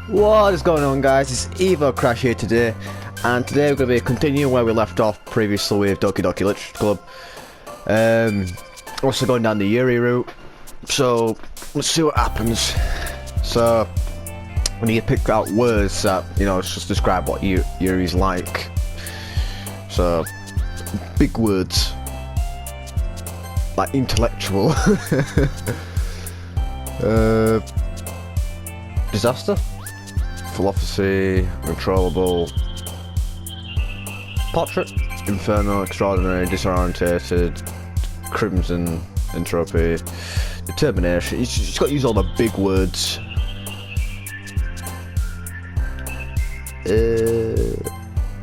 What is going on, guys? It's Evo Crash here today, and today we're going to be continuing where we left off previously with Doki Literature Club. Also going down the Yuri route, so let's see what happens. So we need to pick out words that, you know, just describe what Yuri's like. So big words like intellectual. Disaster, philosophy, controllable, portrait, inferno, extraordinary, disorientated, crimson, entropy, determination. She's got to use all the big words.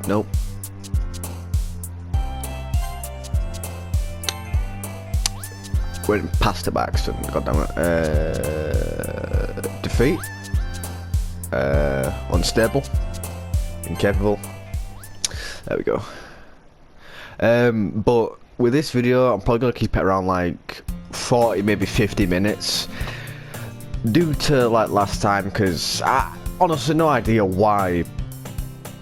Nope. Went past it by accident, goddammit. Defeat. Unstable. Incapable. There we go. But with this video, I'm probably going to keep it around like 40, maybe 50 minutes. Due to like last time, because I honestly no idea why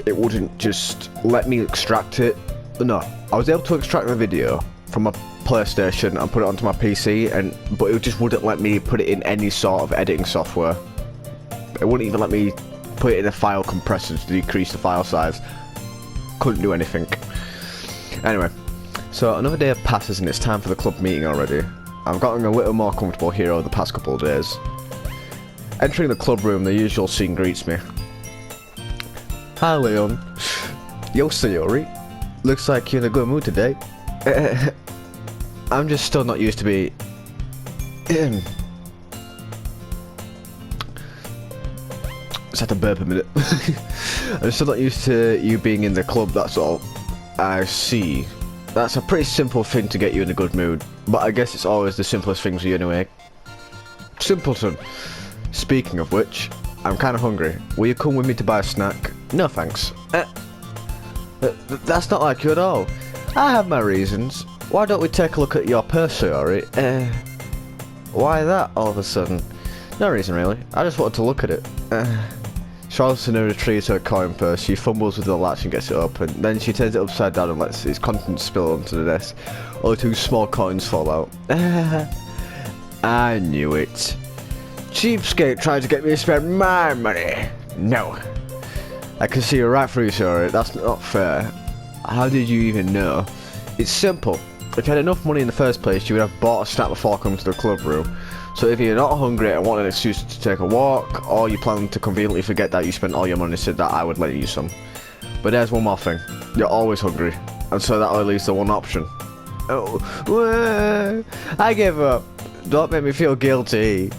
it wouldn't just let me extract it. No, I was able to extract the video from a PlayStation and put it onto my PC, but it just wouldn't let me put it in any sort of editing software. It wouldn't even let me put it in a file compressor to decrease the file size. Couldn't do anything. Anyway, so another day passes and it's time for the club meeting already. I've gotten a little more comfortable here over the past couple of days. Entering the club room, the usual scene greets me. Hi Leon. Yo Sayori. Looks like you're in a good mood today. I'm just still not used to be... Just had to burp a minute. I'm still not used to you being in the club, that's all. I see. That's a pretty simple thing to get you in a good mood, but I guess it's always the simplest things for you anyway. Simpleton. Speaking of which, I'm kinda hungry. Will you come with me to buy a snack? No thanks. That's not like you at all. I have my reasons. Why don't we take a look at your purse, Sayori? Why that all of a sudden? No reason really, I just wanted to look at it. Charleston retrieves her coin purse, she fumbles with the latch and gets it open. Then she turns it upside down and lets its contents spill onto the desk. Only 2 small coins fall out. I knew it. Cheapskate tried to get me to spend my money. No. I can see you right through, Sayori. That's not fair. How did you even know? It's simple. If you had enough money in the first place, you would have bought a snack before coming to the club room. So if you're not hungry and want an excuse to take a walk, or you plan to conveniently forget that you spent all your money so that I would let you some. But there's one more thing. You're always hungry. And so that only leaves the one option. Oh, I give up. Don't make me feel guilty.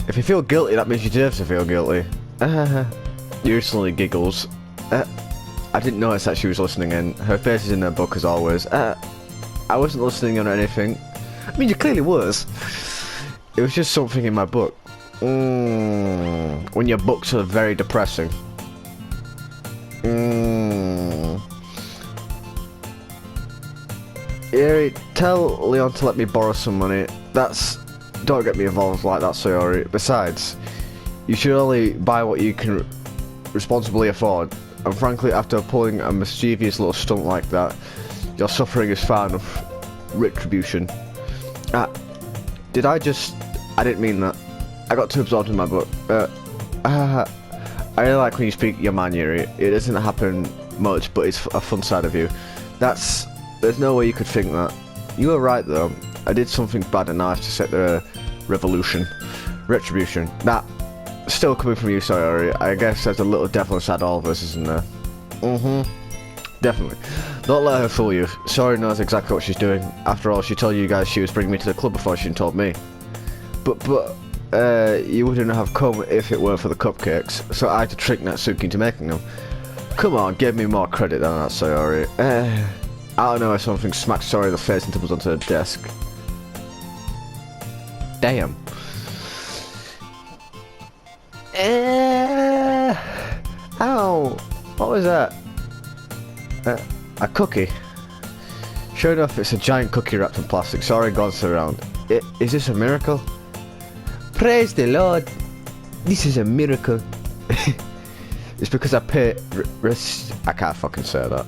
If you feel guilty, that means you deserve to feel guilty. Yuri suddenly giggles. I didn't notice that she was listening in. Her face is in her book as always. I wasn't listening on anything. I mean, you clearly was. It was just something in my book. When your books are very depressing. Yuri, tell Leon to let me borrow some money. Don't get me involved like that, Sayori. Besides, you should only buy what you can responsibly afford. And frankly, after pulling a mischievous little stunt like that, your suffering is far enough retribution. I didn't mean that. I got too absorbed in my book. I really like when you speak your mind, Yuri. It doesn't happen much, but it's a fun side of you. There's no way you could think that. You were right though. I did something bad enough to set the retribution. That still coming from you, Sayori. I guess there's a little devil inside all of us, isn't there? Definitely. Don't let her fool you. Sayori knows exactly what she's doing. After all, she told you guys she was bringing me to the club before she told me. But you wouldn't have come if it weren't for the cupcakes, so I had to trick Natsuki into making them. Come on, give me more credit than that, Sayori. I don't know if something smacked Sayori in the face and tumbles onto the desk. Damn. Ow! What was that? A cookie. Sure enough, it's a giant cookie wrapped in plastic. Sorry, God's around. Is this a miracle? Praise the Lord. This is a miracle. It's because I pay I can't fucking say that.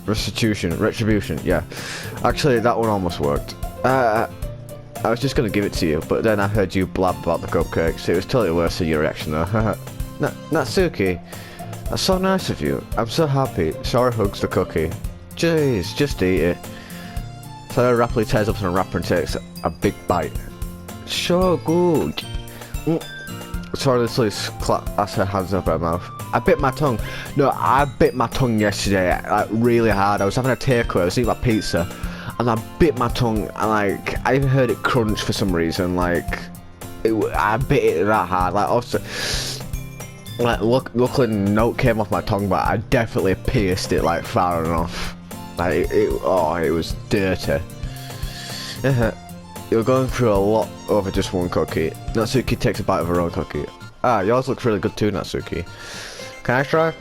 Retribution, yeah. Actually, that one almost worked. I was just gonna give it to you, but then I heard you blab about the cupcakes. It was totally worse than your reaction though. Natsuki, that's so nice of you. I'm so happy. Sora hugs the cookie. Jeez, just eat it. Sora rapidly tears up some wrapper and takes a big bite. So good. Sora literally has her hands over her mouth. I bit my tongue. No, I bit my tongue yesterday, like really hard. I was having a takeaway, I was eating my pizza, and I bit my tongue, and like, I even heard it crunch for some reason, like, I bit it that hard, like, also, like, luckily no came off my tongue, but I definitely pierced it, like, far enough. Like, oh, it was dirty. You're going through a lot over just one cookie. Natsuki takes a bite of her own cookie. Ah, yours looks really good too, Natsuki. Can I try?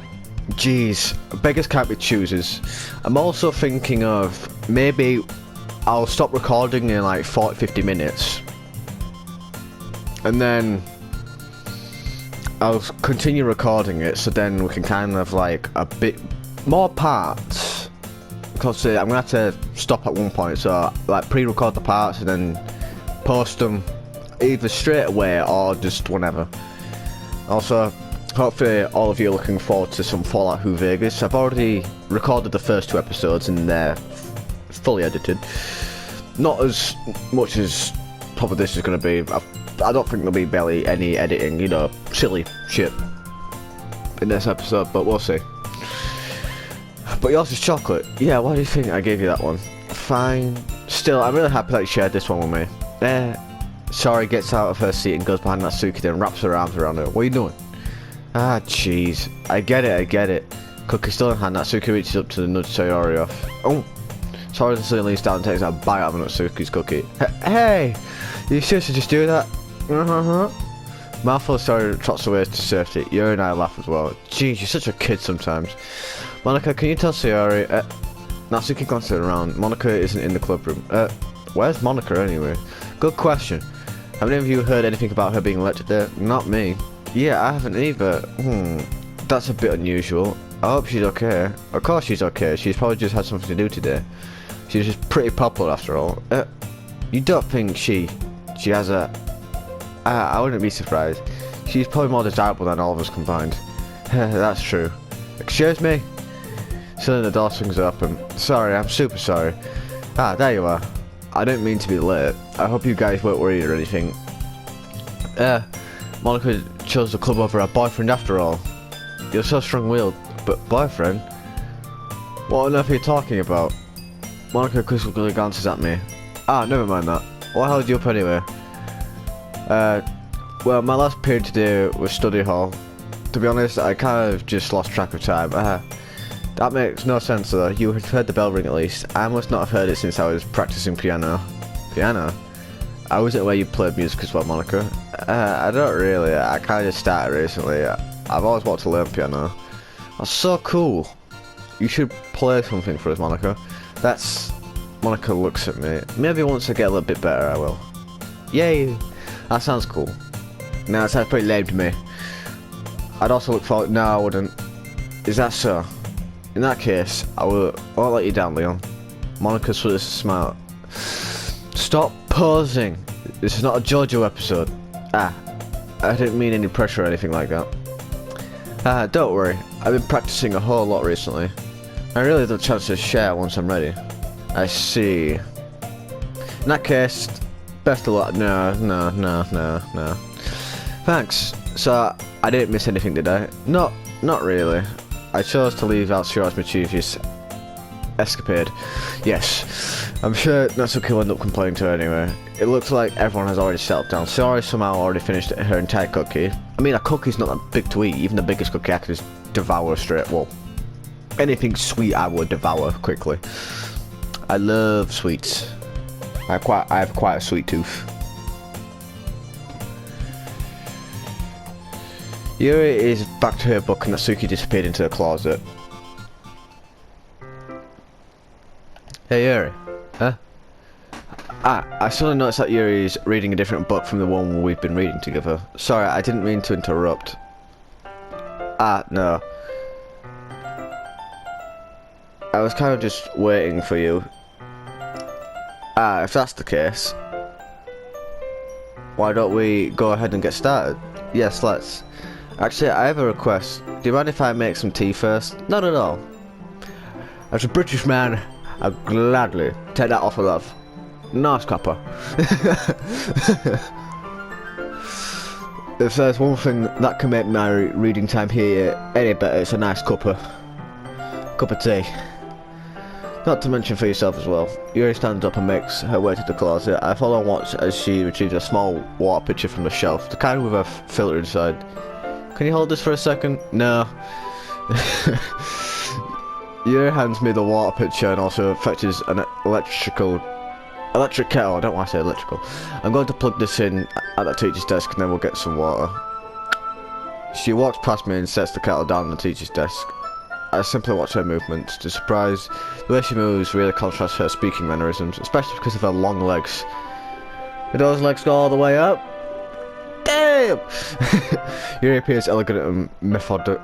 Jeez, beggars can't be choosers. I'm also thinking of maybe I'll stop recording in like 40-50 minutes. And then I'll continue recording it, so then we can kind of like a bit more parts. Because I'm gonna have to stop at one point, so like pre-record the parts and then post them either straight away or just whenever. Also, hopefully all of you are looking forward to some Fallout New Vegas. I've already recorded the first 2 episodes and they're fully edited. Not as much as probably this is going to be. I don't think there'll be barely any editing, you know, silly shit in this episode, but we'll see. But yours is chocolate. Yeah, why do you think I gave you that one? Fine. Still, I'm really happy that you shared this one with me. Sora gets out of her seat and goes behind Natsuki and wraps her arms around her. What are you doing? Ah, jeez. I get it. Cookie still in hand, Natsuki reaches up to nudge Sayori off. Oh! Sora suddenly leans down and takes a bite out of Natsuki's cookie. Hey! You seriously just do that? Mouthful of Sora trots away to safety. Yuri and I laugh as well. Jeez, you're such a kid sometimes. Monica, can you tell Sayori? Natsuki glances around. Monica isn't in the club room. Where's Monica anyway? Good question. Have any of you heard anything about her being elected there? Not me. Yeah, I haven't either. That's a bit unusual. I hope she's okay. Of course she's okay. She's probably just had something to do today. She's just pretty popular after all. You don't think she has a... I wouldn't be surprised. She's probably more desirable than all of us combined. That's true. Excuse me? Suddenly the door swings open. Sorry, I'm super sorry. Ah, there you are. I didn't mean to be late. I hope you guys weren't worried or anything. Monica chose the club over her boyfriend after all. You're so strong-willed, but boyfriend? What on earth are you talking about? Monica quickly glances at me. Ah, never mind that. What held you up anyway? Well, my last period today was study hall. To be honest, I kind of just lost track of time. That makes no sense though. You have heard the bell ring at least. I must not have heard it since I was practicing piano. Piano? I wasn't aware you played music as well, Monica. I don't really. I kind of just started recently. I've always wanted to learn piano. That's so cool. You should play something for us, Monica. That's... Monica looks at me. Maybe once I get a little bit better, I will. Yay! That sounds cool. No, that sounds pretty lame to me. I'd also look forward... No, I wouldn't. Is that so? In that case, I won't let you down, Leon. Monica sort of smiled. Stop posing. This is not a JoJo episode. I didn't mean any pressure or anything like that. Don't worry. I've been practicing a whole lot recently. I really have the chance to share once I'm ready. I see. In that case, best of luck. No. Thanks. So, I didn't miss anything, did I? Not really. I chose to leave out Sora's mischievous escapade. Yes. I'm sure Natsuki will end up complaining to her anyway. It looks like everyone has already settled down. Sora somehow already finished her entire cookie. I mean, a cookie's not that big to eat. Even the biggest cookie I could just devour straight. Well, anything sweet I would devour quickly. I love sweets. I have quite a sweet tooth. Yuri is back to her book and Natsuki disappeared into the closet. Hey Yuri. Huh? I suddenly noticed that Yuri is reading a different book from the one we've been reading together. Sorry, I didn't mean to interrupt. Ah, no. I was kind of just waiting for you. Ah, if that's the case, why don't we go ahead and get started? Yes, let's. Actually, I have a request. Do you mind if I make some tea first? Not at all. As a British man, I'd gladly take that offer, love. Nice copper. If there's one thing that can make my reading time here any better, it's a nice cup of tea. Not to mention for yourself as well. Yuri stands up and makes her way to the closet. I follow and watch as she retrieves a small water pitcher from the shelf, the kind with a filter inside. Can you hold this for a second? No. Yuri hands me the water pitcher and also fetches an electric kettle. I don't want to say electrical. I'm going to plug this in at the teacher's desk and then we'll get some water. She walks past me and sets the kettle down on the teacher's desk. I simply watch her movements. To surprise, the way she moves really contrasts her speaking mannerisms, especially because of her long legs. Do those legs go all the way up? Damn! Yuri appears elegant and methodical.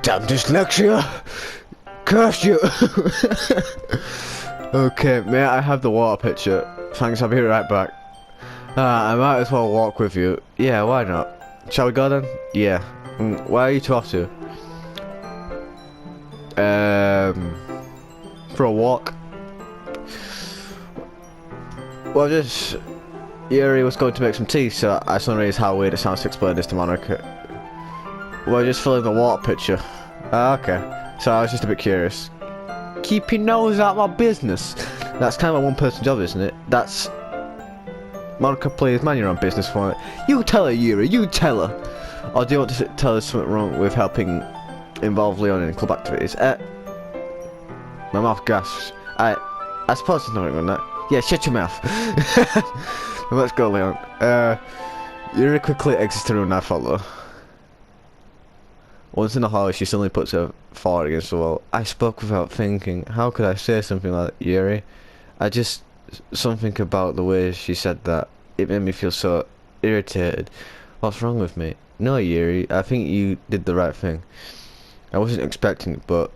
Damn dyslexia! Curse you! Okay, may I have the water pitcher? Thanks, I'll be right back. I might as well walk with you. Yeah, why not? Shall we go then? Yeah. Where are you two off to? For a walk. Well, just Yuri was going to make some tea, so I suddenly realised how weird it sounds to explain this to Monica. We're just filling the water pitcher. Okay. So I was just a bit curious. Keep your nose out of my business. That's kind of a one-person job, isn't it? That's Monica, please, mind your own business for it. You tell her, Yuri. You tell her. Or do you want to tell her something wrong with helping involve Leon in club activities? My mouth gasps. I suppose there's nothing on that. Yeah, shut your mouth. Let's go, Leon. Yuri quickly exits the room and I follow. Once in the hallway, she suddenly puts her forehead against the wall. I spoke without thinking. How could I say something like that, Yuri? Something about the way she said that. It made me feel so irritated. What's wrong with me? No, Yuri, I think you did the right thing. I wasn't expecting it, but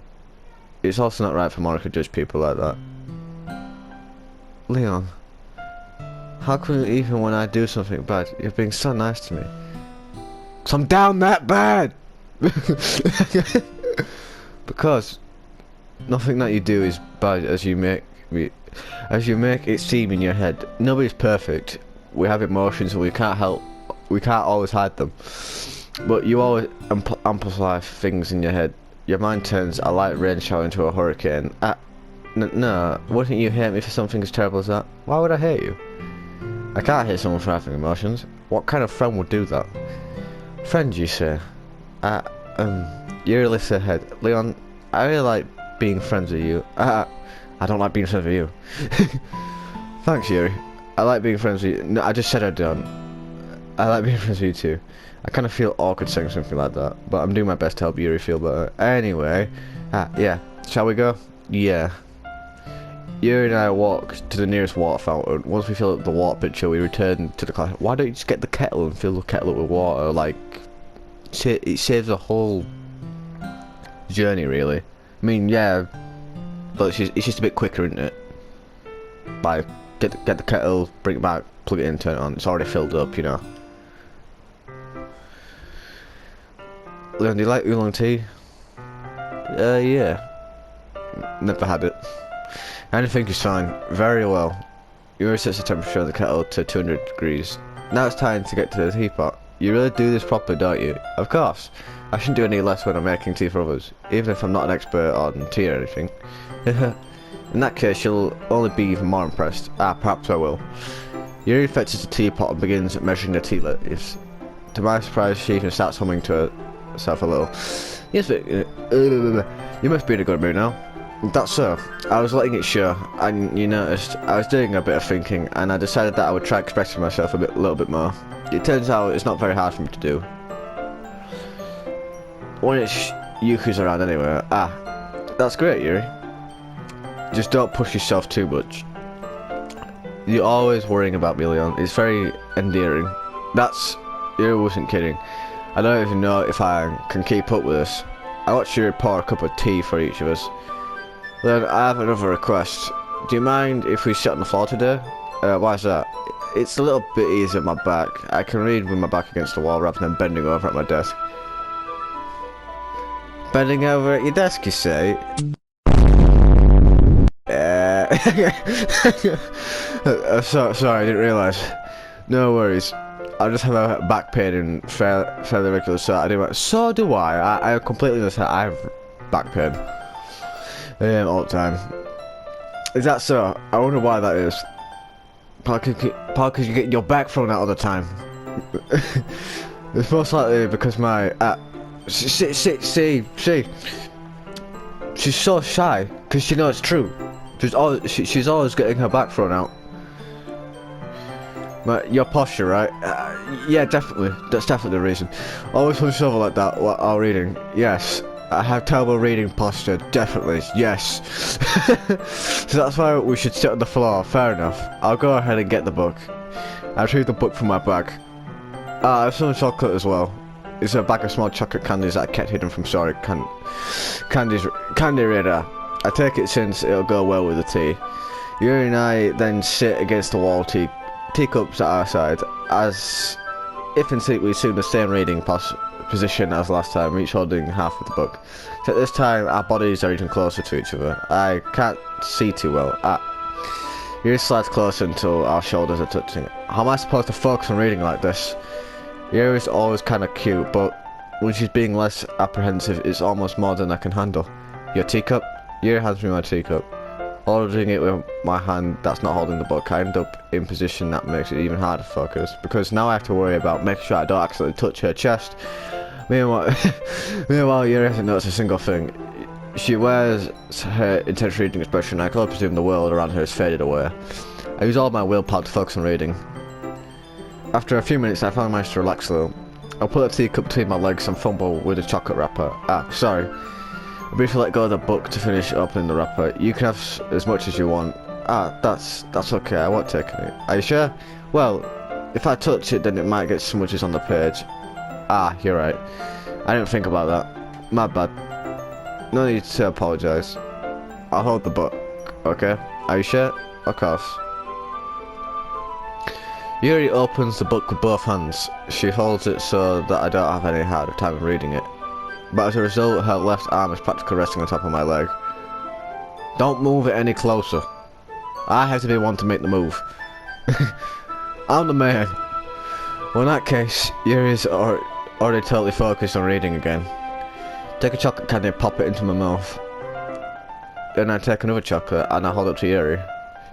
it's also not right for Monica to judge people like that. Leon, how come even when I do something bad, you're being so nice to me? 'Cause I'm down that bad! Because nothing that you do is bad as you make it seem in your head. Nobody's perfect. We have emotions and we can't always hide them. But you always amplify things in your head. Your mind turns a light rain shower into a hurricane. No, wouldn't you hate me for something as terrible as that? Why would I hate you? I can't hate someone for having emotions. What kind of friend would do that? Friend, you say? Yuri lifts her head. Leon, I really like being friends with you. I don't like being friends with you. Thanks, Yuri. I like being friends with you. No, I just said I don't. I like being friends with you too. I kind of feel awkward saying something like that, but I'm doing my best to help Yuri feel better. Anyway, yeah. Shall we go? Yeah. Yuri and I walk to the nearest water fountain. Once we fill up the water pitcher, we return to the class. Why don't you just get the kettle and fill the kettle up with water? Like, it saves the whole journey, really. I mean, yeah, but it's just a bit quicker, isn't it? Like, get the kettle, bring it back, plug it in, turn it on. It's already filled up, you know. Leon, do you like oolong tea? Yeah. Never had it. Anything is fine. Very well. Yuri sets the temperature of the kettle to 200 degrees. Now it's time to get to the teapot. You really do this properly, don't you? Of course. I shouldn't do any less when I'm making tea for others, even if I'm not an expert on tea or anything. In that case, you'll only be even more impressed. Perhaps I will. Yuri fetches the teapot and begins measuring the tea leaves. To my surprise, she even starts humming to herself a little. Yes, but you must be in a good mood now. That's so. I was letting it show, and you noticed I was doing a bit of thinking, and I decided that I would try expressing myself a little bit more. It turns out it's not very hard for me to do. When it's Yuku's around anyway. That's great, Yuri. Just don't push yourself too much. You're always worrying about me, Leon. It's very endearing. Yuri wasn't kidding. I don't even know if I can keep up with this. I watched you pour a cup of tea for each of us. Then I have another request. Do you mind if we sit on the floor today? Why is that? It's a little bit easier at my back. I can read with my back against the wall rather than bending over at my desk. Bending over at your desk, you say? Sorry, I didn't realise. No worries. I just have a back pain and fairly regular, so do I. I completely understand. I have back pain all the time. Is that so? I wonder why that is. Probably because you get your back thrown out all the time. It's most likely because my see, she's so shy because she knows it's true. She's always getting her back thrown out. Your posture, right? Yeah, definitely. That's definitely the reason. Always push over like that while reading. Yes. I have terrible reading posture. Definitely. Yes. So that's why we should sit on the floor. Fair enough. I'll go ahead and get the book. I retrieve the book from my bag. I have some chocolate as well. It's a bag of small chocolate candies that I kept hidden from Sorry Candy Radar. I take it since it'll go well with the tea. Yuri and I then sit against the wall, teacups at our side, as if in sync we assume the same reading position as last time, each holding half of the book. So this time our bodies are even closer to each other. I can't see too well. Yuri slides closer until our shoulders are touching. How am I supposed to focus on reading like this? Yuri's always kind of cute, but when she's being less apprehensive, it's almost more than I can handle. Your teacup? Yuri hands me my teacup. Holding it with my hand that's not holding the book, I end up in position that makes it even harder to focus, because now I have to worry about making sure I don't accidentally touch her chest. Meanwhile, Yuri hasn't noticed a single thing. She wears her intense reading expression. I can only presume the world around her has faded away. I use all my willpower to focus on reading. After a few minutes, I finally managed to relax a little. I'll put the teacup between my legs and fumble with the chocolate wrapper. Sorry. I briefly let go of the book to finish opening the wrapper. You can have as much as you want. That's okay. I won't take it. Are you sure? Well, if I touch it, then it might get smudges on the page. You're right. I didn't think about that. My bad. No need to apologise. I'll hold the book. Okay? Are you sure? Of course. Yuri opens the book with both hands. She holds it so that I don't have any harder time reading it. But as a result, her left arm is practically resting on top of my leg. Don't move it any closer. I have to be one to make the move. I'm the man. Well, in that case, Yuri's already totally focused on reading again. Take a chocolate candy and pop it into my mouth. Then I take another chocolate and I hold it to Yuri.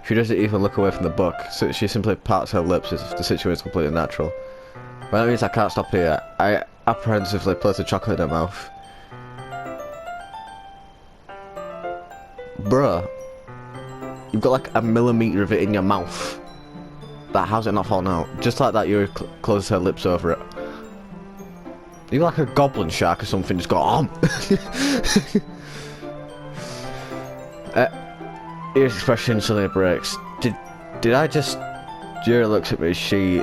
She doesn't even look away from the book, so she simply parts her lips as if the situation is completely natural. Well, that means I can't stop here. I apprehensively place the chocolate in her mouth. Bruh, you've got like a millimetre of it in your mouth. How's it not falling out? Just like that, Yuri closes her lips over it. You're like a goblin shark or something, just go on. Yuri's expression suddenly breaks. Did I just... Yuri looks at me, she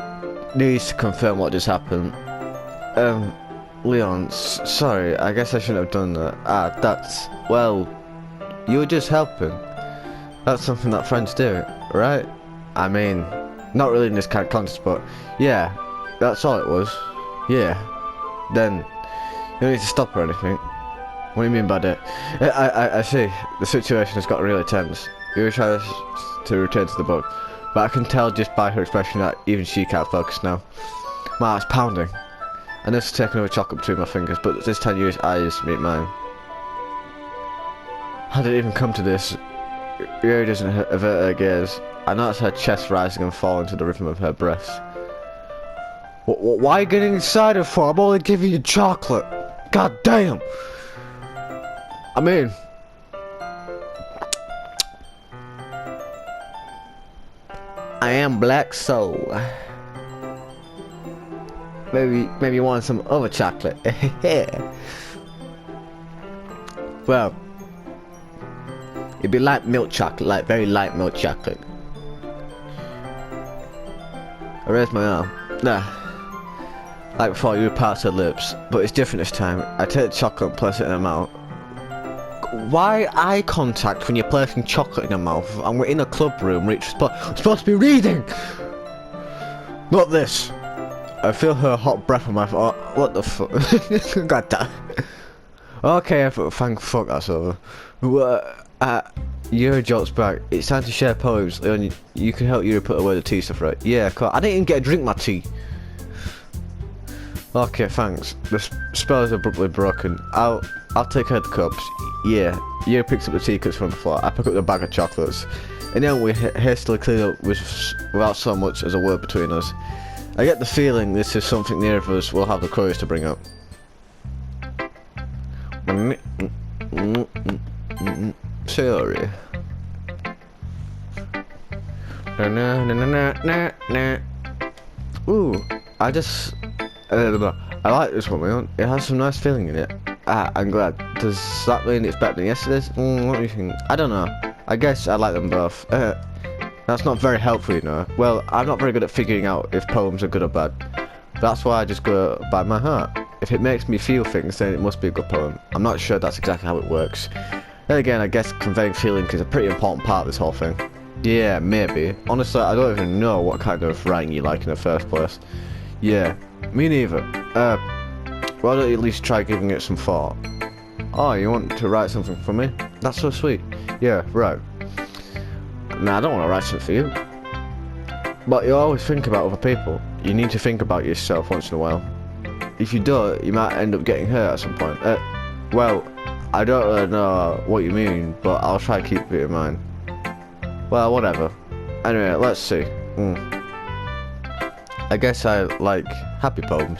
needs to confirm what just happened. Leon, sorry, I guess I shouldn't have done that. That's... Well, you were just helping. That's something that friends do, right? I mean, not really in this kind of context, but yeah, that's all it was. Yeah. Then, you don't need to stop or anything. What do you mean by that? I see. The situation has got really tense. Yuri tries to return to the book, but I can tell just by her expression that even she can't focus now. My heart's pounding. I need to take another chocolate between my fingers, but this time Yuri's eyes meet mine. How did it even come to this? Yuri doesn't avert her gaze. I notice her chest rising and falling to the rhythm of her breaths. Why are you getting excited for? I'm only giving you chocolate. God damn. I mean... I am black, so... Maybe you want some other chocolate. Well... It'd be light milk chocolate, like very light milk chocolate. I raised my arm. Like before, you would pass her lips, but it's different this time. I take the chocolate and place it in her mouth. Why eye contact when you're placing chocolate in your mouth? And we're in a club room, we're supposed to be reading! Not this. I feel her hot breath on my foot. Oh, what the fuck? God damn. Okay, thank fuck that's over. Your joke's back. It's time to share poems. Leon, you can help you put away the tea stuff, right? Yeah, cool. I didn't even get to drink my tea. Okay, thanks. The spell is abruptly broken. I'll take her the cups. Yeah, you picks up the tea cups from the floor. I pick up the bag of chocolates. And then we hastily clean up without so much as a word between us. I get the feeling this is something neither of us will have the courage to bring up. Sorry. Ooh, I like this one, man. It has some nice feeling in it. I'm glad. Does that mean it's better than yesterday's? What do you think? I don't know. I guess I like them both. That's not very helpful, you know. Well, I'm not very good at figuring out if poems are good or bad. That's why I just go by my heart. If it makes me feel things, then it must be a good poem. I'm not sure that's exactly how it works. Then again, I guess conveying feelings is a pretty important part of this whole thing. Yeah, maybe. Honestly, I don't even know what kind of writing you like in the first place. Yeah, me neither. Why don't you at least try giving it some thought? Oh, you want to write something for me? That's so sweet. Yeah, right. Nah, I don't want to write something for you. But you always think about other people. You need to think about yourself once in a while. If you don't, you might end up getting hurt at some point. Well, I don't really know what you mean, but I'll try to keep it in mind. Well, whatever. Anyway, let's see. I guess I like happy poems.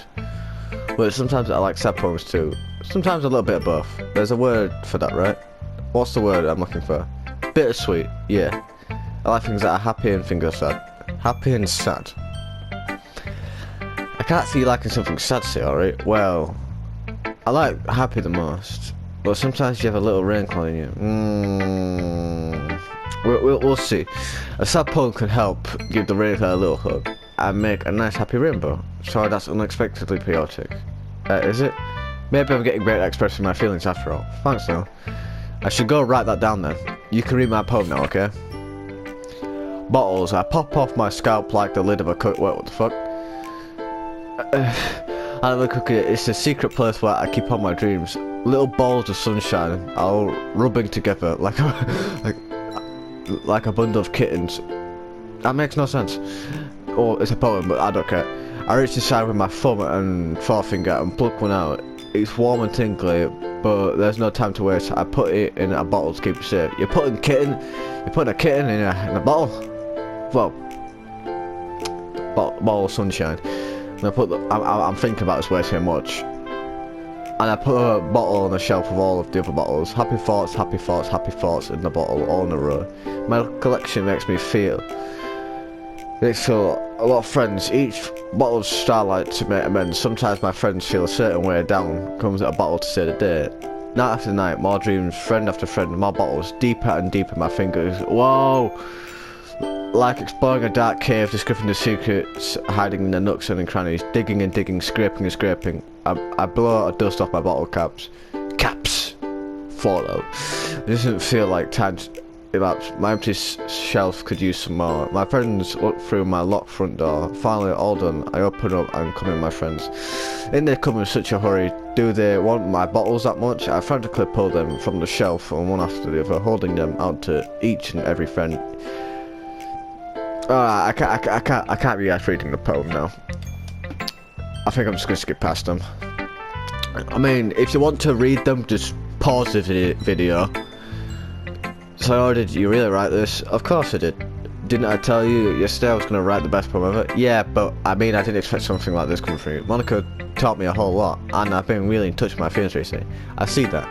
But sometimes I like sad poems too. Sometimes a little bit of both. There's a word for that, right? What's the word I'm looking for? Bittersweet, yeah. I like things that are happy and things that are sad. Happy and sad. I can't see you liking something sad, say, alright? Well, I like happy the most. But sometimes you have a little wrinkle in you. We'll see. A sad poem can help give the wrinkle a little hug and make a nice happy rainbow. Sorry, that's unexpectedly chaotic. Is it? Maybe I'm getting great at expressing my feelings after all. Thanks though. I should go write that down then. You can read my poem now, okay? Bottles. I pop off my scalp like the lid of a cook. Wait, what the fuck? I love a cookie. It's a secret place where I keep all my dreams. Little balls of sunshine, all rubbing together like a bundle of kittens. That makes no sense. Oh, it's a poem, but I don't care. I reach inside with my thumb and forefinger and pluck one out. It's warm and tingly, but there's no time to waste. I put it in a bottle to keep it safe. You're putting a kitten in a bottle? Well, bottle of sunshine. And I'm thinking about this way too much. And I put a bottle on the shelf of all of the other bottles. Happy thoughts, happy thoughts, happy thoughts in the bottle, all in a row. My collection makes me feel a lot of friends. Each bottle of starlight to make amends. Sometimes my friends feel a certain way down. Comes at a bottle to say the day. Night after night, more dreams, friend after friend, more bottles, deeper and deeper my fingers. Whoa! Like exploring a dark cave, discovering the secrets hiding in the nooks and crannies, digging and digging, scraping and scraping. I blow a dust off my bottle caps. Fallout. It doesn't feel like time to elapse. My empty shelf could use some more. My friends look through my locked front door. Finally, all done. I open up and come in my friends. In they come in such a hurry. Do they want my bottles that much? I frantically pull them from the shelf and one after the other, holding them out to each and every friend. I can't be reading the poem now. I think I'm just gonna skip past them. I mean, if you want to read them, just pause the video. So, did you really write this? Of course I did. Didn't I tell you yesterday I was gonna write the best poem ever? Yeah, but I mean, I didn't expect something like this coming from you. Monica taught me a whole lot, and I've been really in touch with my feelings recently. I see that.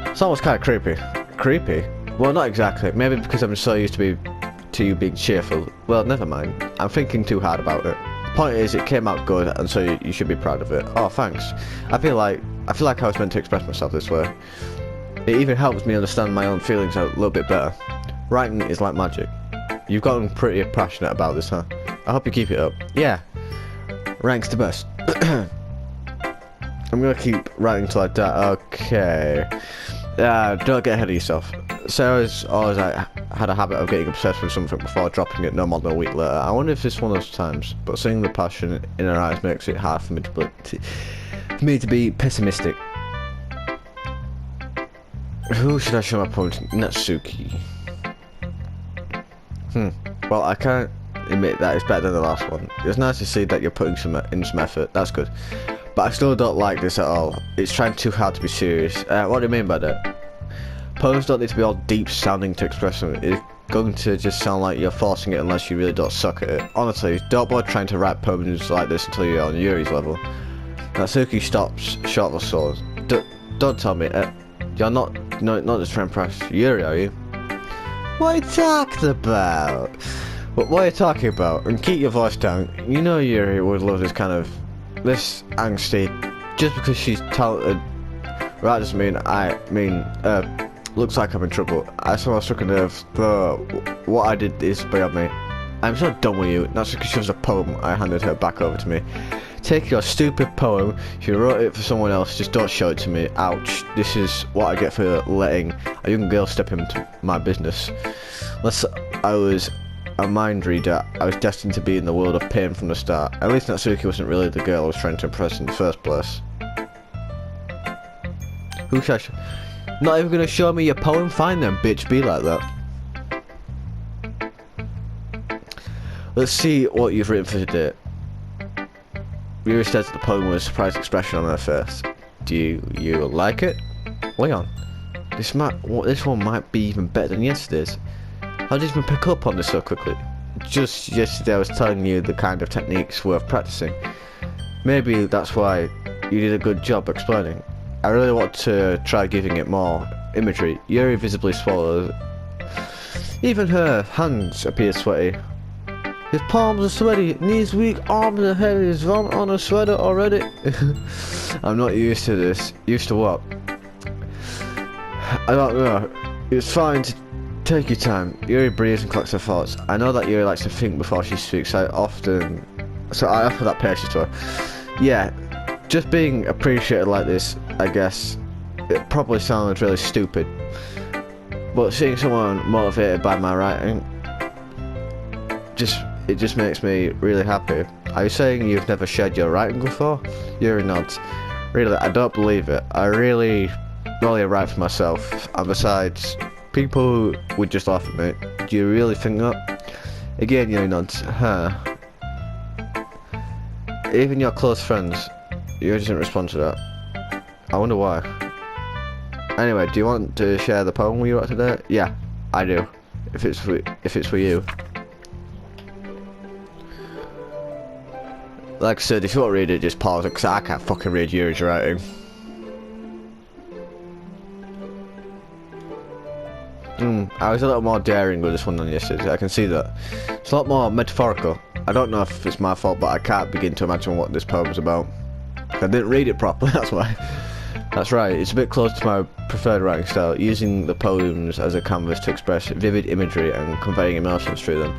It's almost kind of creepy. Creepy? Well, not exactly. Maybe because I'm so used to you being cheerful. Well, never mind. I'm thinking too hard about it. The point is, it came out good, and so you should be proud of it. Oh, thanks. I feel like I was meant to express myself this way. It even helps me understand my own feelings a little bit better. Writing is like magic. You've gotten pretty passionate about this, huh? I hope you keep it up. Yeah. Rank's the best. I'm gonna keep writing till I die. Okay. Don't get ahead of yourself. Sarah's always had a habit of getting obsessed with something before dropping it no more than a week later. I wonder if it's one of those times, but seeing the passion in her eyes makes it hard for me to be pessimistic. Who should I show my poem to? Natsuki. Well, I can't admit that it's better than the last one. It's nice to see that you're putting in some effort. That's good. But I still don't like this at all. It's trying too hard to be serious. What do you mean by that? Poems don't need to be all deep sounding to express them. It's going to just sound like you're forcing it unless you really don't suck at it. Honestly, don't bother trying to write poems like this until you're on Yuri's level. Natsuki stops short of a sword. Don't tell me. You're not just trying to impress Yuri, are you? What are you talking about? What are you talking about? And keep your voice down. You know Yuri would love this angsty. Just because she's talented, right, doesn't mean looks like I'm in trouble. I somehow struck a nerve, though what I did is beyond me. I'm so done with you. Natsuki shoves a poem I handed her back over to me. Take your stupid poem. If you wrote it for someone else, just don't show it to me. Ouch. This is what I get for letting a young girl step into my business. Unless I was a mind reader, I was destined to be in the world of pain from the start. At least Natsuki wasn't really the girl I was trying to impress in the first place. Who should I Not even gonna show me your poem? Fine then, bitch, be like that. Let's see what you've written for today. Yuri says the poem with a surprised expression on her face. Do you like it? Leon, this one might be even better than yesterday's. How did you even pick up on this so quickly? Just yesterday I was telling you the kind of techniques worth practicing. Maybe that's why you did a good job explaining. I really want to try giving it more imagery. Yuri visibly swallowed. Even her hands appear sweaty. His palms are sweaty, knees weak, arms are heavy, his vomit on a sweater already. I'm not used to this. Used to what? I don't know. It's fine to take your time. Yuri breathes and collects her thoughts. I know that Yuri likes to think before she speaks. So I offer that patience to her. Yeah, just being appreciated like this, I guess, it probably sounds really stupid. But seeing someone motivated by my writing, it just makes me really happy. Are you saying you've never shared your writing before? Yuri nods. Really, I don't believe it. I really only write for myself, and besides, people would just laugh at me. Do you really think that? Again, Yuri nods. Huh. Even your close friends, Yuri doesn't respond to that. I wonder why. Anyway, do you want to share the poem we wrote today? Yeah, I do. If it's for you. Like I said, if you want to read it, just pause it, because I can't fucking read Yuri's writing. I was a little more daring with this one than yesterday, I can see that. It's a lot more metaphorical. I don't know if it's my fault, but I can't begin to imagine what this poem's about. I didn't read it properly, that's why. That's right, it's a bit close to my preferred writing style, using the poems as a canvas to express vivid imagery and conveying emotions through them.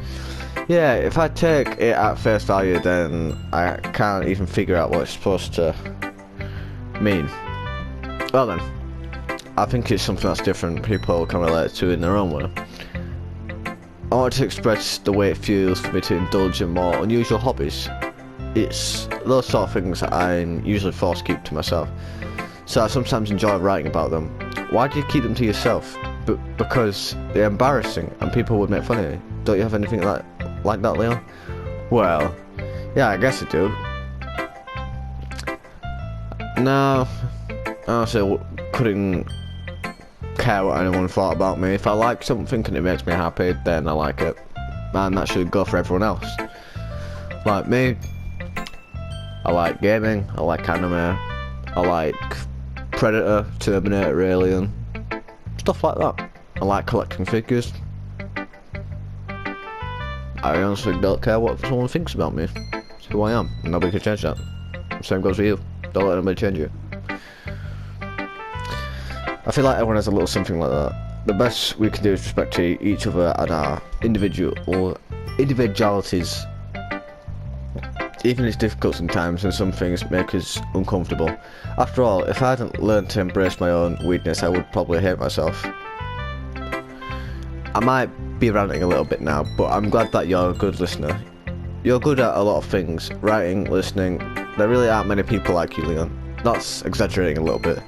Yeah, if I take it at face value, then I can't even figure out what it's supposed to mean. Well then, I think it's something that's different, people can relate to in their own way. I want to express the way it feels for me to indulge in more unusual hobbies. It's those sort of things that I usually forced to keep to myself. So I sometimes enjoy writing about them. Why do you keep them to yourself? Because they're embarrassing and people would make fun of you. Don't you have anything like that, Leon? Well, yeah, I guess I do. No, I honestly couldn't care what anyone thought about me. If I like something and it makes me happy, then I like it. And that should go for everyone else. Like me, I like gaming, I like anime, I like Predator, Terminator, Alien, stuff like that. I like collecting figures. I honestly don't care what someone thinks about me. It's who I am, and nobody can change that. Same goes for you. Don't let anybody change you. I feel like everyone has a little something like that. The best we can do is respect each other and our individualities. Even it's difficult sometimes and some things make us uncomfortable. After all, if I hadn't learned to embrace my own weakness, I would probably hate myself. I might be ranting a little bit now, but I'm glad that you're a good listener. You're good at a lot of things, writing, listening. There really aren't many people like you, Leon. That's exaggerating a little bit.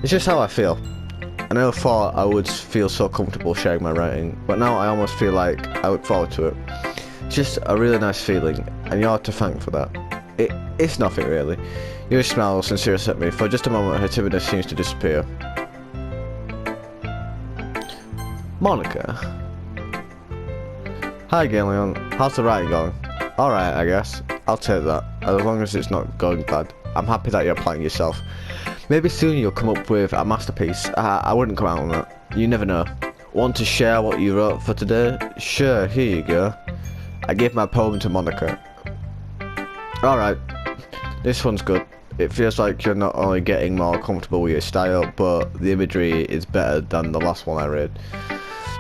It's just how I feel. I never thought I would feel so comfortable sharing my writing, but now I almost feel like I look forward to it. It's just a really nice feeling, and you're to thank for that. It's nothing really. Your smile sincerely at me. For just a moment, her timidness seems to disappear. Monica. Hi again, Leon. How's the writing going? Alright, I guess. I'll take that, as long as it's not going bad. I'm happy that you're applying yourself. Maybe soon you'll come up with a masterpiece. I wouldn't come out on that. You never know. Want to share what you wrote for today? Sure, here you go. I gave my poem to Monica. Alright, this one's good. It feels like you're not only getting more comfortable with your style, but the imagery is better than the last one I read.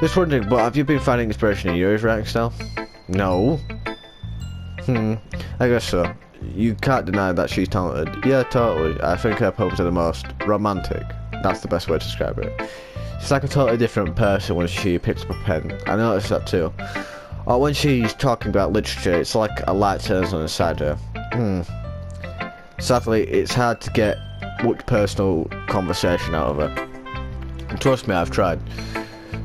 Just wondering, but have you been finding inspiration in your writing style? No. I guess so. You can't deny that she's talented. Yeah, totally. I think her poems are the most romantic. That's the best way to describe it. She's like a totally different person when she picks up a pen. I noticed that too. Or when she's talking about literature, it's like a light turns on inside her. Sadly, it's hard to get much personal conversation out of her. And trust me, I've tried.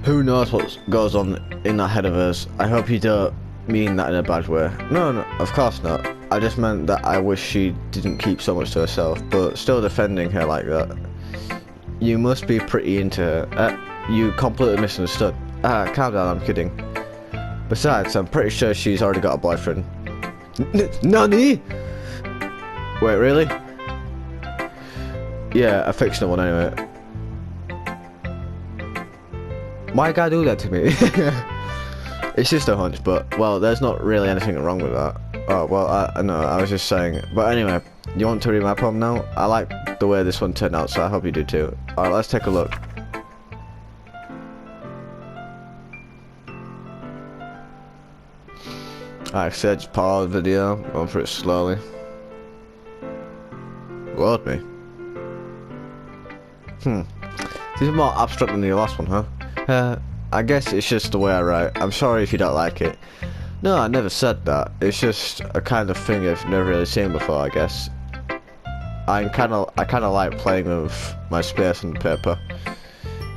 Who knows what goes on in that head of hers? I hope you don't mean that in a bad way. No, of course not. I just meant that I wish she didn't keep so much to herself, but still defending her like that. You must be pretty into her. You completely misunderstood. Calm down, I'm kidding. Besides, I'm pretty sure she's already got a boyfriend. Nani? Wait, really? Yeah, a fictional one anyway. Why you gotta do that to me? It's just a hunch, but, well, there's not really anything wrong with that. Oh, well, I know, I was just saying. But anyway, you want to read my poem now? I like the way this one turned out, so I hope you do too. Alright, let's take a look. Alright, so just pause the video, go through it slowly. Load me. This is more abstract than the last one, huh? I guess it's just the way I write. I'm sorry if you don't like it. No, I never said that. It's just a kind of thing I've never really seen before, I guess. I kind of like playing with my space on the paper.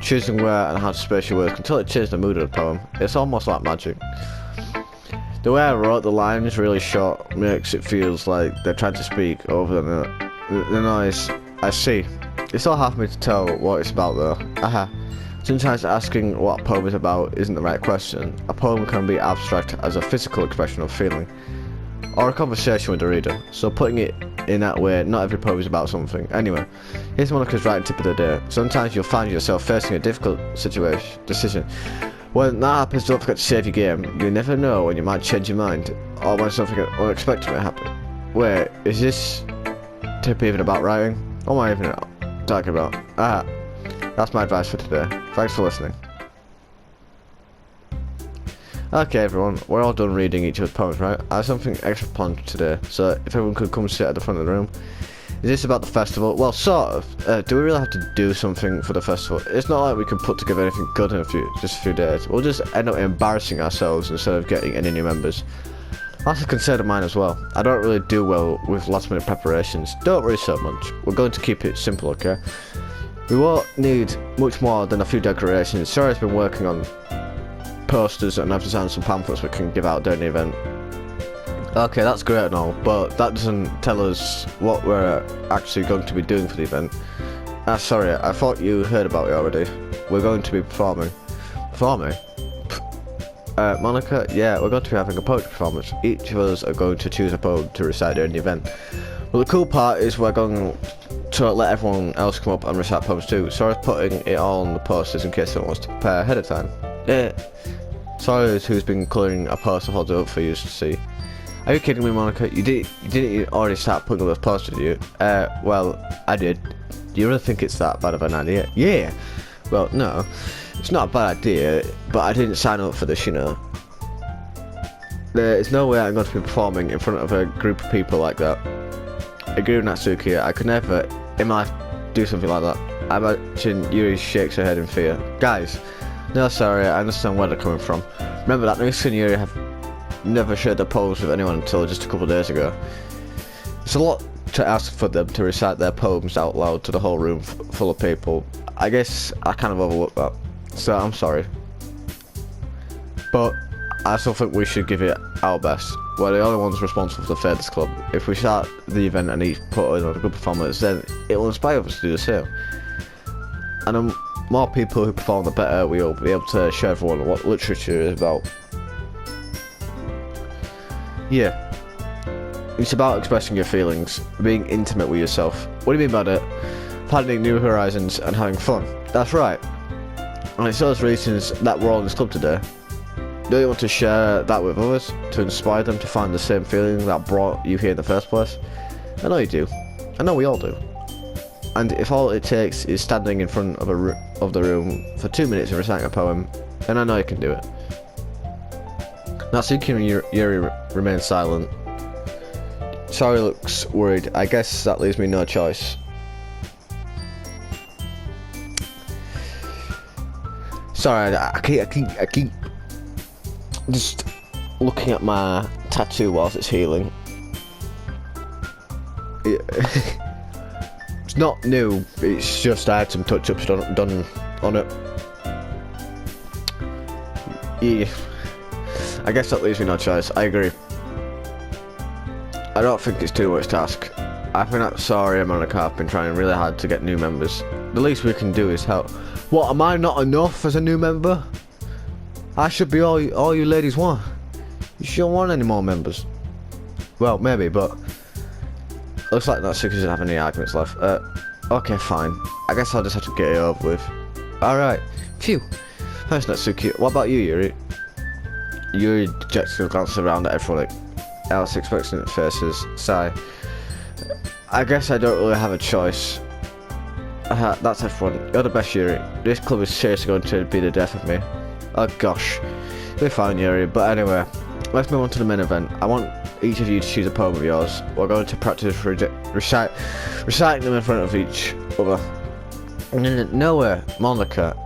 Choosing where and how to space your words until it changes the mood of the poem. It's almost like magic. The way I wrote the lines really short makes it feels like they're trying to speak over the noise. I see. It's all hard for me to tell what it's about though. Sometimes asking what a poem is about isn't the right question. A poem can be abstract as a physical expression of feeling, or a conversation with the reader, so putting it in that way, not every poem is about something. Anyway, here's Monica's writing tip of the day. Sometimes you'll find yourself facing a difficult decision. When that happens, don't forget to save your game. You never know when you might change your mind, or when something unexpected may happen. Wait, is this tip even about writing? What am I even talking about? That's my advice for today. Thanks for listening. Okay everyone, we're all done reading each other's poems, right? I have something extra planned today, so if everyone could come sit at the front of the room. Is this about the festival? Well, sort of. Do we really have to do something for the festival? It's not like we can put together anything good in just a few days. We'll just end up embarrassing ourselves instead of getting any new members. That's a concern of mine as well. I don't really do well with last minute preparations. Don't worry so much. We're going to keep it simple, okay? We won't need much more than a few decorations. Sarah's been working on posters and I've designed some pamphlets we can give out during the event. Okay, that's great and all, but that doesn't tell us what we're actually going to be doing for the event. Sorry, I thought you heard about it already. We're going to be performing. Performing? Monica, yeah, we're going to be having a poetry performance. Each of us are going to choose a poem to recite during the event. Well, the cool part is we're going to let everyone else come up and recite poems too. So I was putting it all on the posters in case someone wants to prepare ahead of time. Sorry who's been colouring a poster holder up for you to see. Are you kidding me, Monica? You didn't already start putting up those posters, did you? Well, I did. Do you really think it's that bad of an idea? Yeah. Well, no. It's not a bad idea, but I didn't sign up for this, you know. There is no way I'm going to be performing in front of a group of people like that. I agree with Natsuki. I could never in my life do something like that. I imagine Yuri shakes her head in fear. Guys, no, sorry, I understand where they're coming from. Remember that Natsuki and Yuri have never shared their poems with anyone until just a couple of days ago. It's a lot to ask for them to recite their poems out loud to the whole room full of people. I guess I kind of overlooked that, so I'm sorry. But I still think we should give it our best. We're the only ones responsible for the Faders Club. If we start the event and each put in a good performance, then it will inspire us to do the same. And the more people who perform, the better we'll be able to show everyone what literature is about. Yeah. It's about expressing your feelings, being intimate with yourself. What do you mean by that? Finding new horizons and having fun. That's right. And it's those reasons that we're all in this club today. Do you want to share that with others, to inspire them to find the same feeling that brought you here in the first place? I know you do. I know we all do. And if all it takes is standing in front of the room for 2 minutes and reciting a poem, then I know you can do it. Natsuki and Yuri remain silent. Sorry looks worried. I guess that leaves me no choice. Sorry, I keep just looking at my tattoo whilst it's healing. It's not new, it's just I had some touch-ups done on it. Yeah, I guess that leaves me no choice. I agree. I don't think it's too much to ask. I think that sorry Monica have been trying really hard to get new members. The least we can do is help. What, am I not enough as a new member? I should be all you ladies want. You shouldn't want any more members. Well, maybe, but looks like Natsuki doesn't have any arguments left. Okay, fine. I guess I'll just have to get it over with. Alright. Phew. Thanks, Natsuki. What about you, Yuri? Yuri dejectedly glances around at everyone else, expectant faces. Sigh. I guess I don't really have a choice. That's everyone. You're the best, Yuri. This club is seriously going to be the death of me. Oh gosh. We're fine, Yuri, but anyway, let's move on to the main event. I want each of you to choose a poem of yours. We're going to practice reciting them in front of each other. Nowhere, Monica.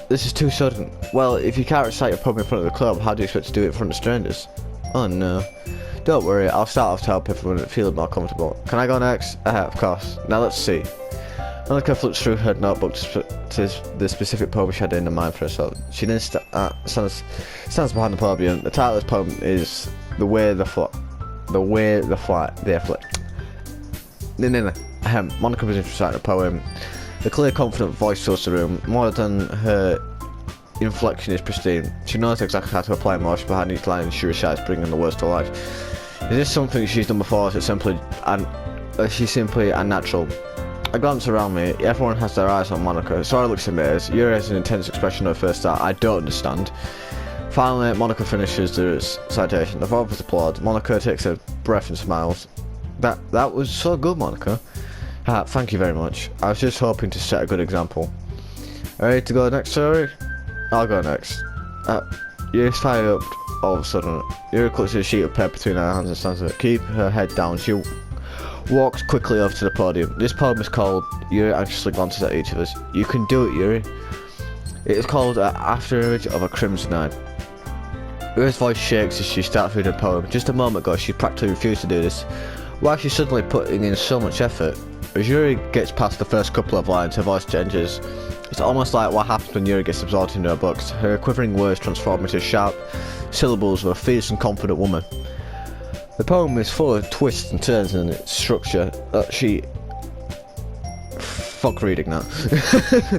This is too sudden. Well, if you can't recite your poem in front of the club, how do you expect to do it in front of strangers? Oh no. Don't worry, I'll start off to help everyone feel more comfortable. Can I go next? Of course. Now let's see. Monica flips through her notebook to the specific poem she had in mind for herself. She then stands behind the podium. The title of this poem is The Way the Fly. Monica begins reciting a poem. The clear, confident voice fills the room. More than her inflection is pristine. She knows exactly how to apply emotion behind each line she recites, bringing the words to life. Is this something she's done before, or is it simply unnatural? I glance around me. Everyone has their eyes on Monica. Sora looks amazed. Yuri has an intense expression at first start. I don't understand. Finally, Monica finishes the recitation. The vocals applaud. Monica takes a breath and smiles. That was so good, Monica. Thank you very much. I was just hoping to set a good example. Ready to go next, Sora? I'll go next. Yuri's tied up all of a sudden. Yuri clutches a sheet of paper between her hands and stands there. Keep her head down. She walks quickly over to the podium. This poem is called, Yuri anxiously glances at each of us. You can do it, Yuri. It is called After Image of a Crimson Night. Yuri's voice shakes as she starts reading the poem. Just a moment ago, she practically refused to do this. Why is she suddenly putting in so much effort? As Yuri gets past the first couple of lines, her voice changes. It's almost like what happens when Yuri gets absorbed into her books. Her quivering words transform into sharp syllables of a fierce and confident woman. The poem is full of twists and turns in its structure. Fuck reading that.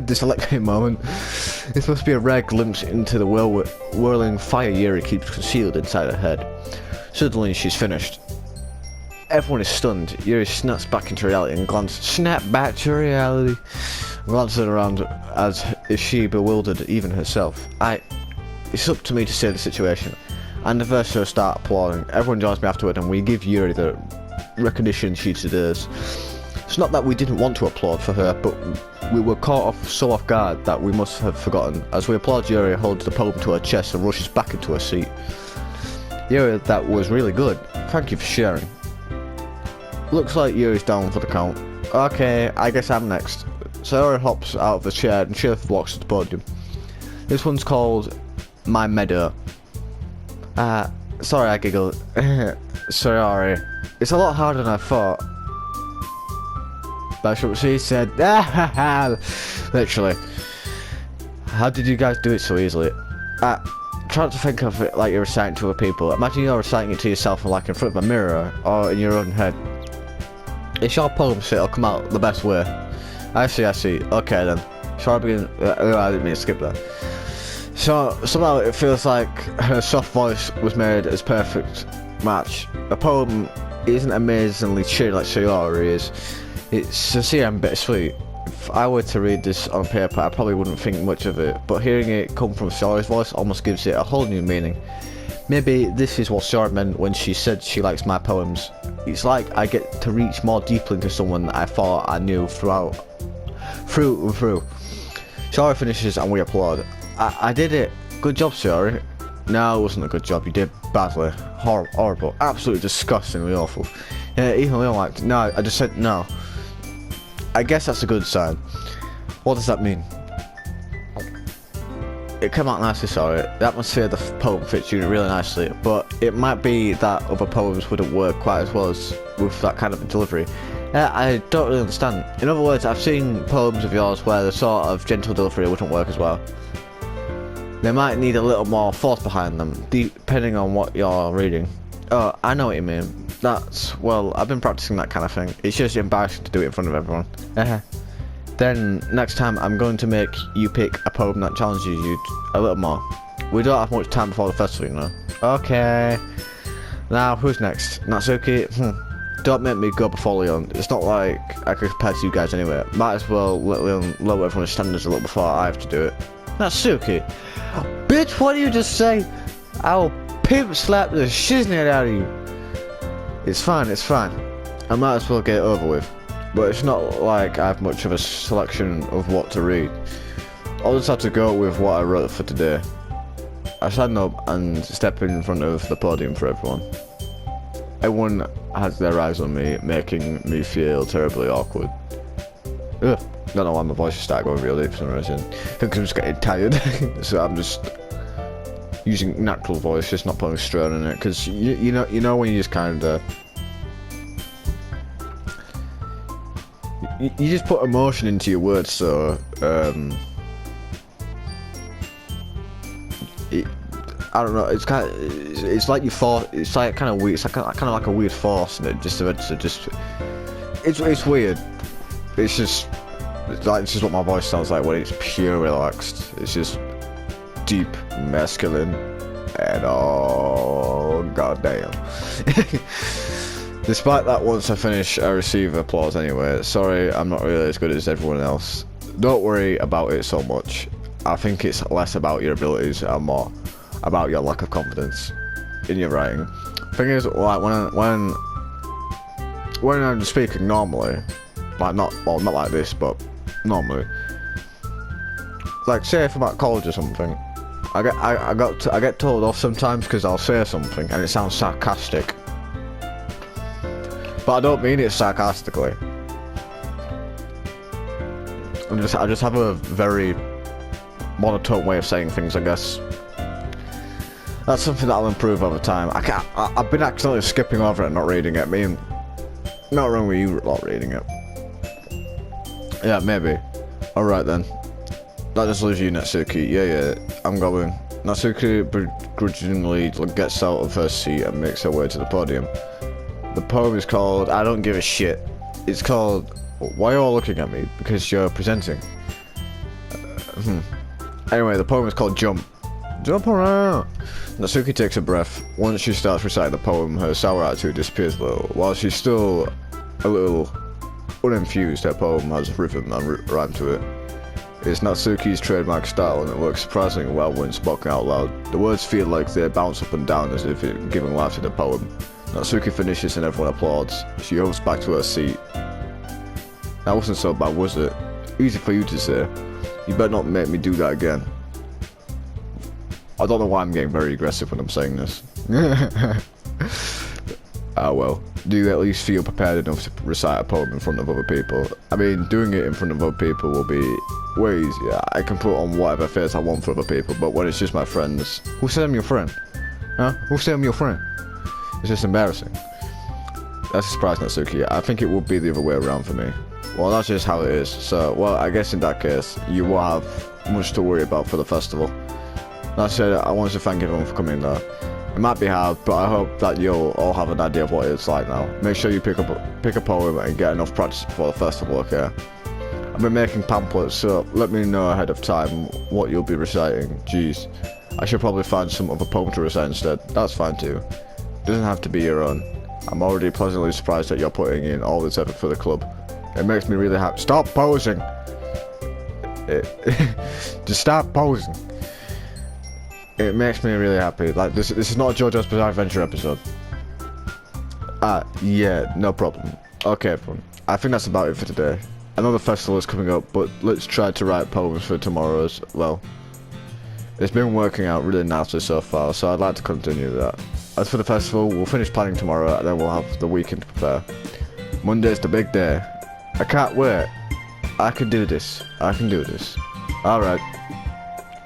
Dyslexia moment. This must be a rare glimpse into the whirling fire Yuri keeps concealed inside her head. Suddenly she's finished. Everyone is stunned. Yuri snaps back into reality and glances around as if she bewildered even herself. It's up to me to say the situation. And the verses start applauding. Everyone joins me afterward and we give Yuri the recognition she deserves. It's not that we didn't want to applaud for her, but we were caught so off guard that we must have forgotten. As we applaud, Yuri holds the poem to her chest and rushes back into her seat. Yeah, that was really good. Thank you for sharing. Looks like Yuri's down for the count. Okay, I guess I'm next. Sayori hops out of the chair and Sheriff walks to the podium. This one's called My Meadow. Sorry I giggled. Sorry. It's a lot harder than I thought. That's what she said. Literally. How did you guys do it so easily? Try to think of it like you're reciting to other people. Imagine you're reciting it to yourself like in front of a mirror or in your own head. It's your poem, so it'll come out the best way. I see. Okay then. Sorry, I didn't mean to skip that. So somehow it feels like her soft voice was made as perfect match. The poem isn't amazingly cheery like Sayori is. It's sincere and bittersweet. If I were to read this on paper, I probably wouldn't think much of it, but hearing it come from Sayori's voice almost gives it a whole new meaning. Maybe this is what Sayori meant when she said she likes my poems. It's like I get to reach more deeply into someone that I thought I knew through and through. Sayori finishes and we applaud. I did it. Good job, Sayori. No, it wasn't a good job. You did badly. Horrible. Absolutely disgustingly awful. Yeah, even Leon liked it. No, I just said no. I guess that's a good sign. What does that mean? It came out nicely, sorry. The atmosphere of the poem fits you really nicely, but it might be that other poems wouldn't work quite as well as with that kind of delivery. I don't really understand. In other words, I've seen poems of yours where the sort of gentle delivery wouldn't work as well. They might need a little more force behind them, depending on what you're reading. Oh, I know what you mean. Well, I've been practicing that kind of thing. It's just embarrassing to do it in front of everyone. Then, next time, I'm going to make you pick a poem that challenges you a little more. We don't have much time before the festival, you know. Okay. Now, who's next? Natsuki? Don't make me go before Leon. It's not like I could compare to you guys anyway. Might as well let Leon lower everyone's standards a little before I have to do it. Natsuki! Bitch, what did you just say? I'll pimp slap the shiznit out of you. It's fine. I might as well get it over with. But it's not like I have much of a selection of what to read. I'll just have to go with what I wrote for today. I stand up and step in front of the podium for everyone. Everyone has their eyes on me, making me feel terribly awkward. Ugh. Don't know why my voice started going real deep for some reason. I think I'm just getting tired, so I'm just using natural voice, just not putting strain in it. Because you know when you just kind of you just put emotion into your words, so I don't know. It's kind of it's like you force. It's like kind of weird. It's like kind of like a weird force, and it just it's weird. It's just. This is what my voice sounds like when it's pure relaxed. It's just deep, masculine, and oh goddamn. Despite that, once I finish, I receive applause anyway. Sorry, I'm not really as good as everyone else. Don't worry about it so much. I think it's less about your abilities and more about your lack of confidence in your writing. Thing is, like when I'm speaking normally, like not like this, but normally, like say if I'm at college or something, I get told off sometimes because I'll say something and it sounds sarcastic, but I don't mean it sarcastically. I just have a very monotone way of saying things, I guess. That's something that I'll improve over time. I've been accidentally skipping over it and not reading it. I mean, not wrong with you not reading it. Yeah, maybe. Alright then. That just leaves you, Natsuki. Yeah, I'm going. Natsuki begrudgingly gets out of her seat and makes her way to the podium. The poem is called I Don't Give a Shit. It's called Why Are You All Looking At Me? Because you're presenting. Anyway, the poem is called Jump. Jump around! Natsuki takes a breath. Once she starts reciting the poem, her sour attitude disappears a little. While she's still a little unenthused, her poem has rhythm and rhyme to it. It's Natsuki's trademark style and it works surprisingly well when spoken out loud. The words feel like they bounce up and down as if it's giving life to the poem. Natsuki finishes and everyone applauds. She goes back to her seat. That wasn't so bad, was it? Easy for you to say. You better not make me do that again. I don't know why I'm getting very aggressive when I'm saying this. Ah well, do you at least feel prepared enough to recite a poem in front of other people? I mean, doing it in front of other people will be way easier. I can put on whatever face I want for other people, but when it's just my friends... Who said I'm your friend? Huh? Who said I'm your friend? It's just embarrassing. That's a surprise, Natsuki. I think it would be the other way around for me. Well, that's just how it is. So, well, I guess in that case, you will have much to worry about for the festival. That said, I want to thank everyone for coming though. It might be hard, but I hope that you'll all have an idea of what it's like now. Make sure you pick a poem and get enough practice before the festival, okay? I've been making pamphlets, so let me know ahead of time what you'll be reciting. Jeez, I should probably find some other poem to recite instead. That's fine too. Doesn't have to be your own. I'm already pleasantly surprised that you're putting in all this effort for the club. It makes me really happy. Stop posing! Just stop posing. It makes me really happy. Like, this is not a JoJo's Bizarre Adventure episode. Yeah, no problem. Okay, everyone. I think that's about it for today. I know the festival is coming up, but let's try to write poems for tomorrow as well. It's been working out really nicely so far, so I'd like to continue that. As for the festival, we'll finish planning tomorrow, and then we'll have the weekend to prepare. Monday's the big day. I can't wait. I can do this. I can do this. Alright.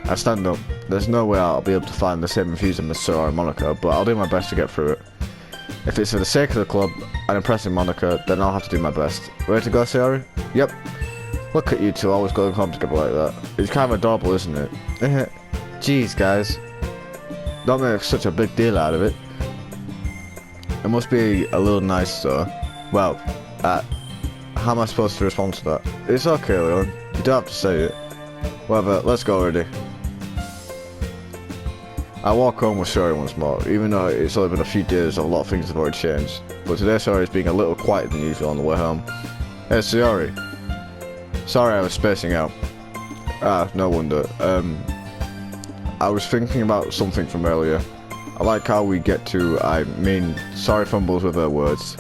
I stand up. There's no way I'll be able to find the same enthusiasm as Sora and Monica, but I'll do my best to get through it. If it's for the sake of the club and impressing Monica, then I'll have to do my best. Ready to go, Sayori? Yep. Look at you two always going home together like that. It's kind of adorable, isn't it? Jeez, guys. Don't make such a big deal out of it. It must be a little nice, though. Well, how am I supposed to respond to that? It's okay, Leon. You don't have to say it. Whatever, let's go already. I walk home with Sayori once more, even though it's only been a few days and a lot of things have already changed. But today Sayori is being a little quieter than usual on the way home. Hey Sayori. Sorry I was spacing out. No wonder. I was thinking about something from earlier. I like how we get to, Sayori fumbles with her words.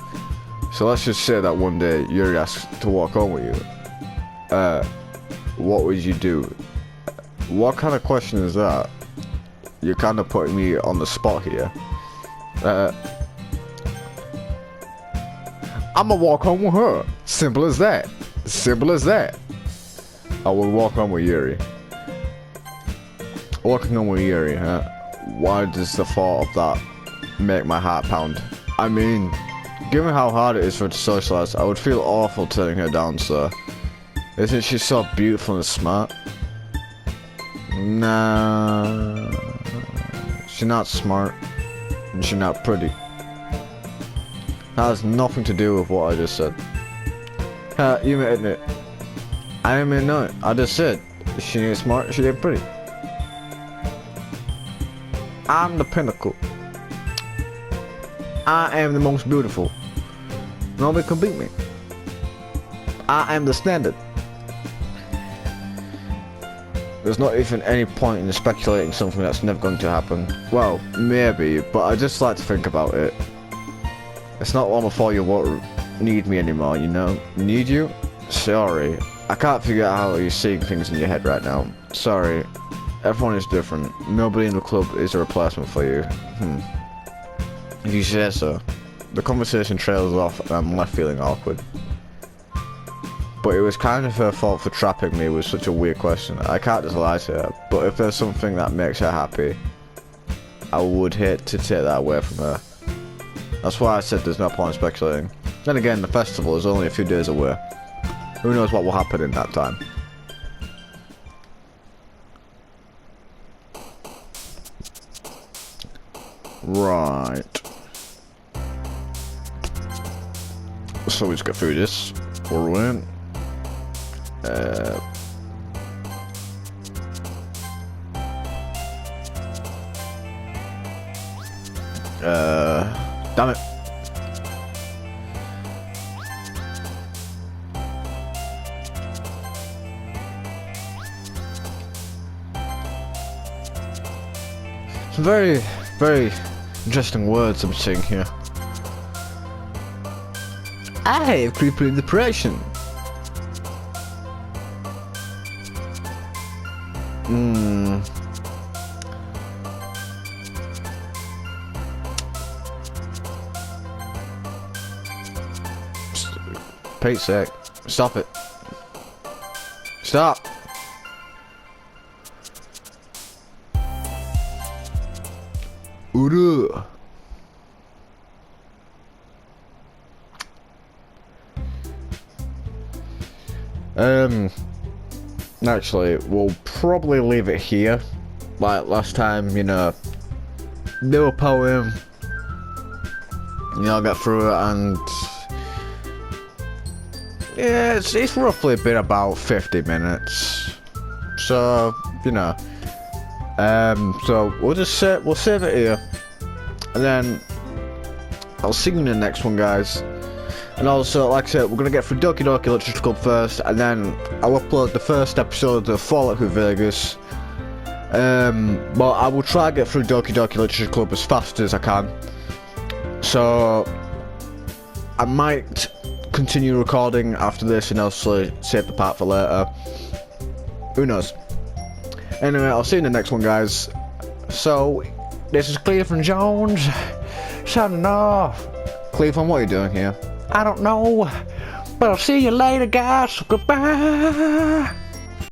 So let's just say that one day Yuri asks to walk home with you. What would you do? What kind of question is that? You're kind of putting me on the spot here. I'ma walk home with her. Simple as that. Simple as that. I will walk home with Yuri. Walking home with Yuri, huh? Why does the thought of that make my heart pound? I mean, given how hard it is for her to socialize, I would feel awful turning her down, so... Isn't she so beautiful and smart? Nah... She's not smart, and she's not pretty. That has nothing to do with what I just said. You admit it. I mean, no, I just said, she ain't smart, she ain't pretty. I'm the pinnacle. I am the most beautiful. Nobody can beat me. I am the standard. There's not even any point in speculating something that's never going to happen. Well, maybe, but I just like to think about it. It's not long before you won't need me anymore, you know? Need you? Sorry. I can't figure out how you're seeing things in your head right now. Sorry. Everyone is different. Nobody in the club is a replacement for you. If you say so. The conversation trails off and I'm left feeling awkward. But it was kind of her fault for trapping me with such a weird question. I can't just lie to her, but if there's something that makes her happy, I would hate to take that away from her. That's why I said there's no point in speculating. Then again, the festival is only a few days away. Who knows what will happen in that time. Right. So we just get through this. Forward. Damn it. Some very, very interesting words I'm seeing here. I have creepy depression. Pete's sake. Stop it. Stop. Uru. Actually, we'll probably leave it here. Like last time, you know, do a poem, you know, get through it, and yeah, it's roughly been about 50 minutes. So, you know, so we'll save it here, and then I'll see you in the next one, guys. And also, like I said, we're gonna get through Doki Literature Club first, and then I'll upload the first episode of Fallout New Vegas. But I will try to get through Doki Literature Club as fast as I can. So I might continue recording after this and also save the part for later. Who knows? Anyway, I'll see you in the next one, guys. So this is Cleveland Jones signing off. Cleveland, what are you doing here? I don't know, but I'll see you later, guys. Goodbye.